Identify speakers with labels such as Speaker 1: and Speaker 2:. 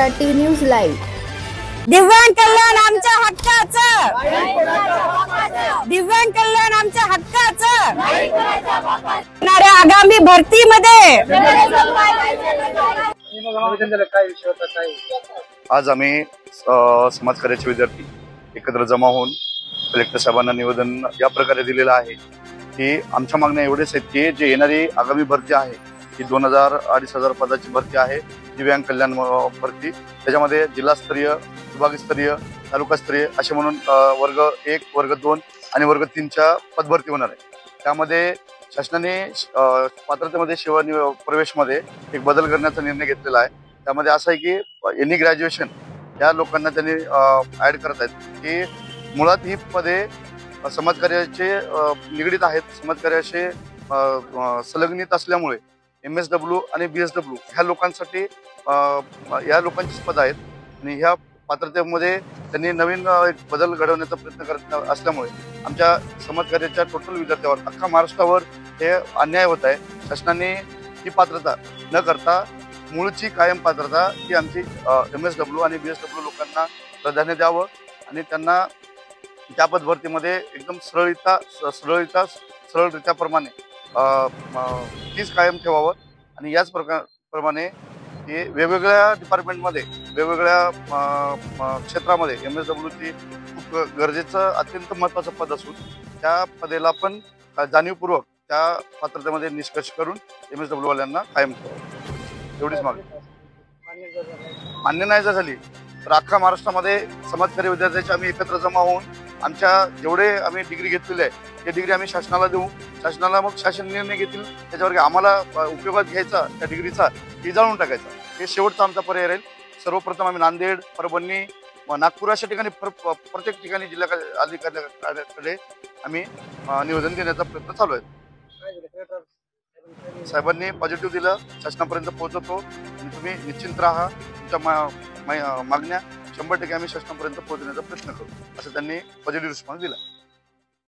Speaker 1: Marathi news live.
Speaker 2: दिव्यांग कल्याण आमच्या हक्काचं, दिव्यांग कल्याण आमच्या हक्काचं, येणाऱ्या आगामी भरतीमध्ये
Speaker 3: आज आम्ही समाजकार्याचे विद्यार्थी एकत्र जमा होऊन कलेक्टर साहेबांना निवेदन या प्रकारे दिलेलं आहे की आमच्या मागण्या एवढेच आहेत की जे येणारी आगामी भरती आहे ही 2000-2500 पदाची भरती आहे, दिव्यांग कल्याण भरती। त्याच्यामध्ये जिल्हास्तरीय, विभागस्तरीय, तालुकास्तरीय असे म्हणून वर्ग 1, वर्ग 2 आणि वर्ग 3च्या पदभरती होणार आहे। त्यामध्ये शासनाने पात्रतेमध्ये सेवा प्रवेशमध्ये एक बदल करण्याचा निर्णय घेतलेला आहे। त्यामध्ये असं आहे की एनी ग्रॅज्युएशन या लोकांना त्यांनी ऍड करत आहेत की मुळात ही पदे समाजकार्याचे निगडीत आहेत, समाजकार्याशी संलग्नित असल्यामुळे MSW आणि BSW ह्या लोकांसाठी या लोकांचीच पद आहेत आणि ह्या पात्रतेमध्ये त्यांनी नवीन एक बदल घडवण्याचा प्रयत्न करत असल्यामुळे आमच्या समाजकार्याच्या टोटल विद्यार्थ्यावर अख्खा महाराष्ट्रावर हे अन्याय होत आहे। शासनाने ही पात्रता न करता मूळची कायम पात्रता ही आमची MSW आणि BSW लोकांना प्राधान्य द्यावं आणि त्यांना त्या पदभरतीमध्ये एकदम सरळरित्याप्रमाणे तीच कायम ठेवावं आणि याच प्रमाणे हे वेगवेगळ्या डिपार्टमेंटमध्ये वेगवेगळ्या क्षेत्रामध्ये MSWची खूप गरजेचं अत्यंत महत्त्वाचं पद असून त्या पदेला पण जाणीवपूर्वक त्या पात्रतेमध्ये निष्कर्ष करून MSW वाल्यांना कायम ठेवावं एवढीच मागणी। मान्य नाही झाली तर अख्खा महाराष्ट्रामध्ये समाजकार्य विद्यार्थ्यांचे आम्ही एकत्र जमा होऊन आमच्या जेवढे आम्ही डिग्री घेतलेले आहे ते डिग्री आम्ही शासनाला देऊ। शासनाला मग शासन निर्णय घेतील त्याच्यावर आम्हाला उपयोगात घ्यायचा त्या डिग्रीचा की जाळून टाकायचा, हे शेवटचा आमचा पर्याय राहील। सर्वप्रथम आम्ही नांदेड, परभणी, नागपूर अशा ठिकाणी प्रत्येक ठिकाणी जिल्हा अधिकाऱ्याकडे आम्ही निवेदन देण्याचा प्रयत्न चालू आहे। साहेबांनी पॉझिटिव्ह दिलं, शासनापर्यंत पोहोचवतो आणि तुम्ही निश्चिंत राहा, तुमच्या मागण्या 100% आम्ही शासनापर्यंत पोहोचण्याचा प्रयत्न करू असं त्यांनी पॉझिटिव्ह रिस्पॉन्स दिला।